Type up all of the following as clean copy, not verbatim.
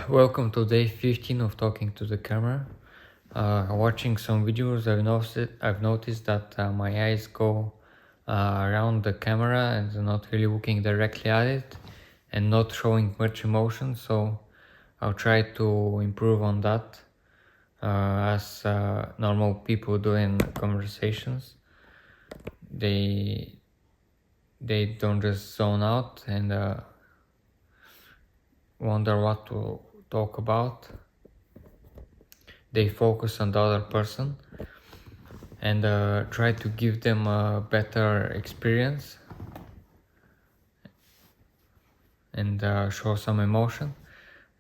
Welcome to day 15 of talking to the camera. Watching some videos, I've noticed that my eyes go around the camera and not really looking directly at it and not showing much emotion. So I'll try to improve on that as normal people do in conversations. They they don't just zone out and wonder what to talk about. They focus on the other person and try to give them a better experience and show some emotion.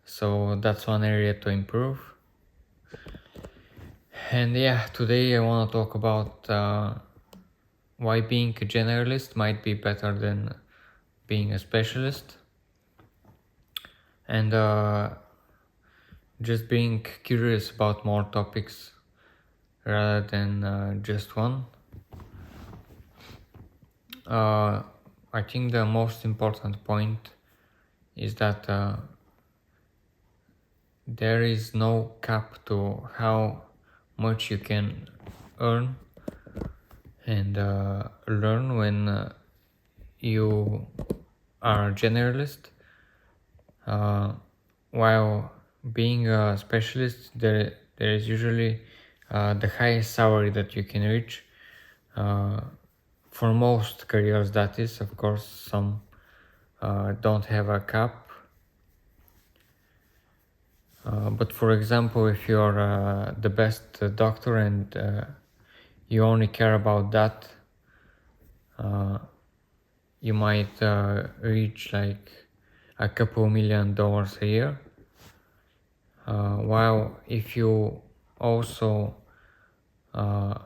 So that's one area to improve. And yeah, today I want to talk about why being a generalist might be better than being a specialist, and just being curious about more topics rather than just one. Uh, I think the most important point is that there is no cap to how much you can earn and learn when you are a generalist. Uh, while being a specialist, there is usually the highest salary that you can reach. Uh, for most careers, that is, of course, some don't have a cap. But for example, if you're the best doctor and you only care about that, uh, you might reach like a couple $1 million a year. While if you also uh,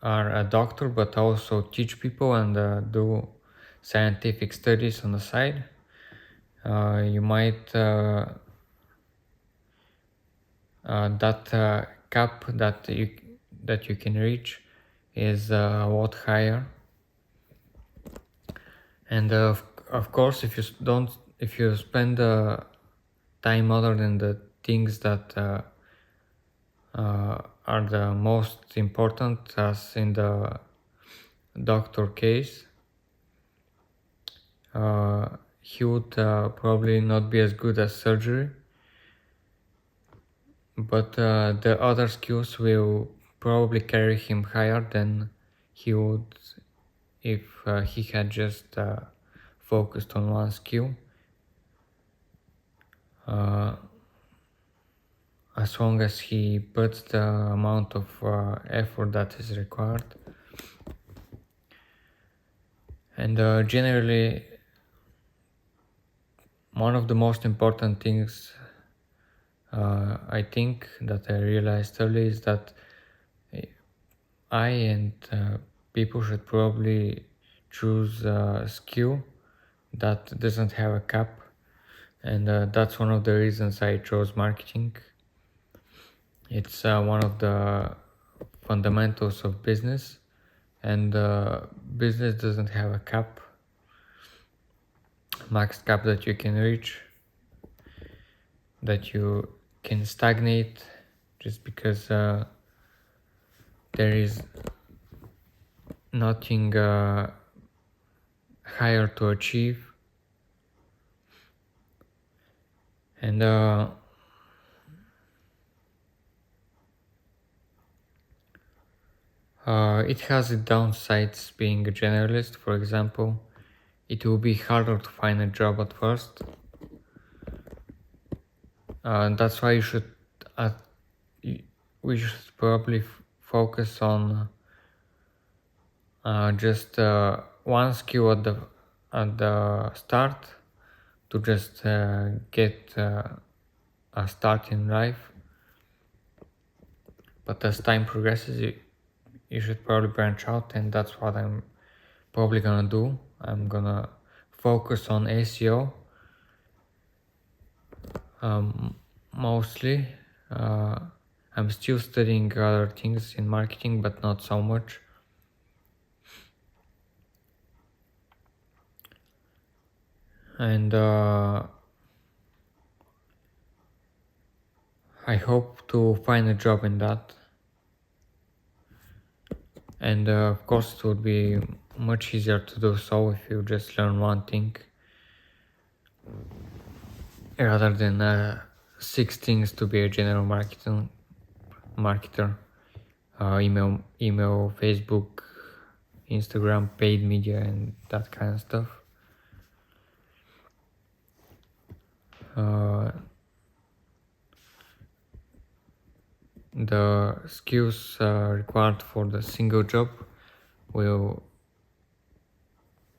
are a doctor but also teach people and do scientific studies on the side, you might that cap that you can reach is a lot higher. And of course, if you spend time other than the things that are the most important, as in the doctor case, he would probably not be as good as surgery, but the other skills will probably carry him higher than he would if he had just focused on one skill. Uh, as long as he puts the amount of effort that is required. And generally, one of the most important things I think that I realized early is that I and people should probably choose a skill that doesn't have a cap, and that's one of the reasons I chose marketing. It's one of the fundamentals of business, and business doesn't have a cap, max cap that you can reach, that you can stagnate just because there is nothing higher to achieve. And it has its downsides being a generalist. For example, it will be harder to find a job at first. That's why uh, we should probably focus on just one skill at the start to just get a start in life. But as time progresses, you should probably branch out, and that's what I'm probably gonna do. I'm gonna focus on SEO mostly. I'm still studying other things in marketing, but not so much. And I hope to find a job in that, and of course it would be much easier to do so if you just learn one thing rather than 6 things to be a general marketer. Email, Facebook, Instagram, paid media, and that kind of stuff. Uh, the skills required for the single job will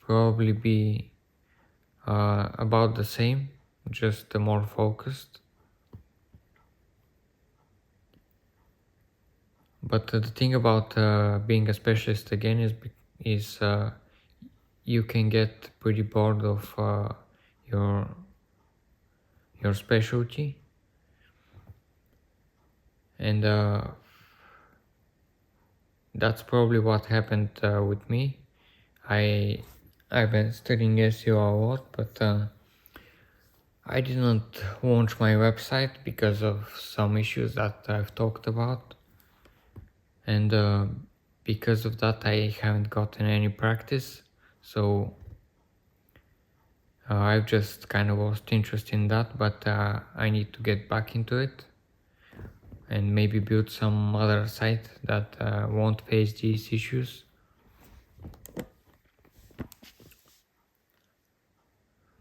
probably be about the same, just more focused. But the thing about being a specialist again is you can get pretty bored of your specialty, and that's probably what happened with me. I've been studying SEO a lot, but I didn't launch my website because of some issues that I've talked about, and because of that I haven't gotten any practice, so I've just kind of lost interest in that, but I need to get back into it and maybe build some other site that won't face these issues.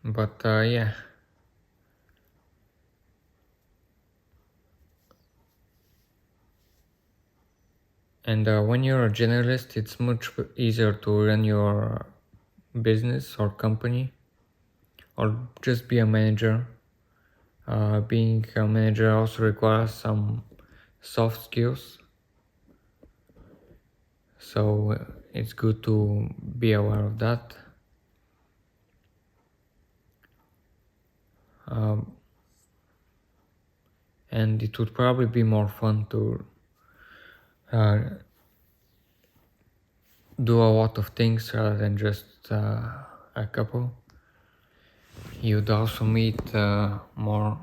But yeah. And when you're a generalist, it's much easier to run your business or company, or just be a manager. Being a manager also requires some soft skills, so it's good to be aware of that. And it would probably be more fun to do a lot of things rather than just a couple. You'd also meet more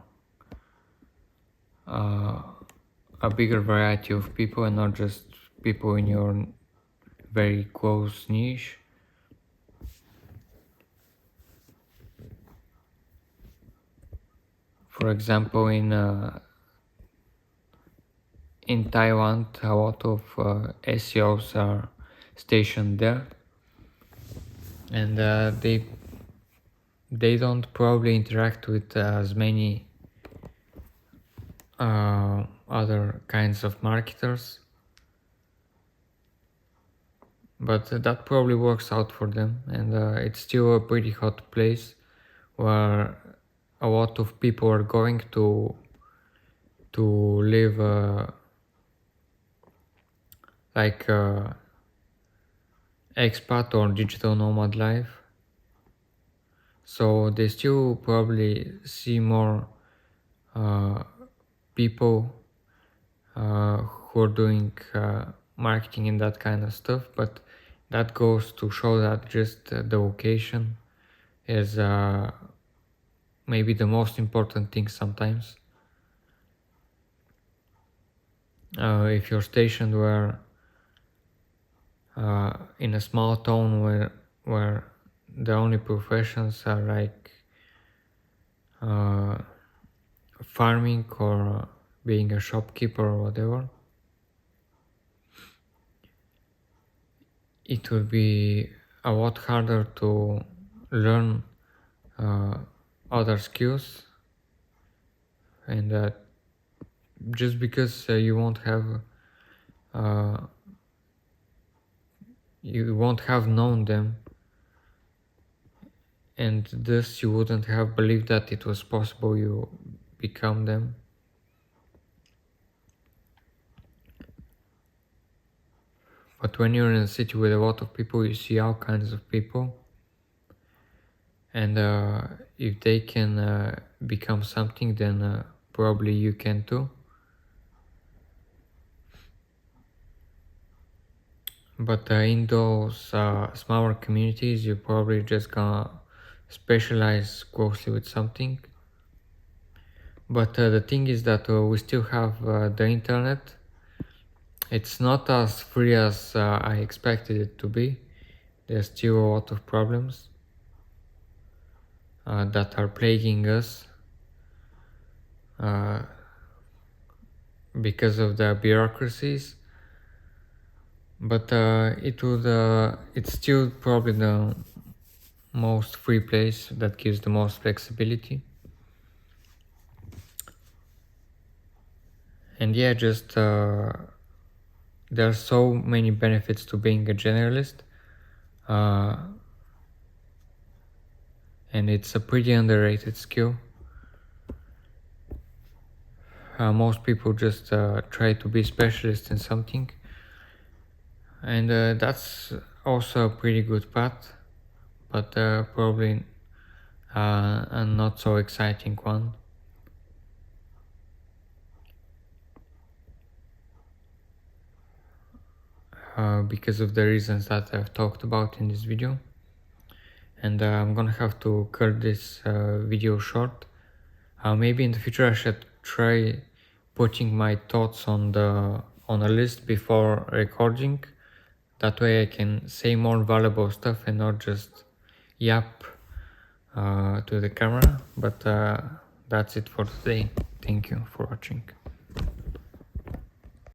a bigger variety of people and not just people in your very close niche. For example, in Taiwan, a lot of SEOs are stationed there, and they don't probably interact with as many other kinds of marketers, but that probably works out for them, and it's still a pretty hot place where a lot of people are going to live like expat or digital nomad life. So they still probably see more people who are doing marketing and that kind of stuff, but that goes to show that just the location is maybe the most important thing sometimes. If you're stationed where in a small town where the only professions are like farming or being a shopkeeper or whatever, it will be a lot harder to learn other skills, and just because you won't have known them, and thus you wouldn't have believed that it was possible you become them. But when you're in a city with a lot of people, you see all kinds of people, and if they can become something, then probably you can too. But in those smaller communities, you're probably just gonna specialize closely with something. But the thing is that we still have the internet. It's not as free as I expected it to be. There's still a lot of problems that are plaguing us uh, because of the bureaucracies. But it's still probably the most free place that gives the most flexibility. And yeah, just there are so many benefits to being a generalist, and it's a pretty underrated skill. Most people just try to be specialist in something, and that's also a pretty good path, but probably a not so exciting one. Because of the reasons that I've talked about in this video. And I'm gonna have to cut this video short. Maybe in the future I should try putting my thoughts on a list before recording. That way I can say more valuable stuff and not just yap to the camera. But that's it for today. Thank you for watching.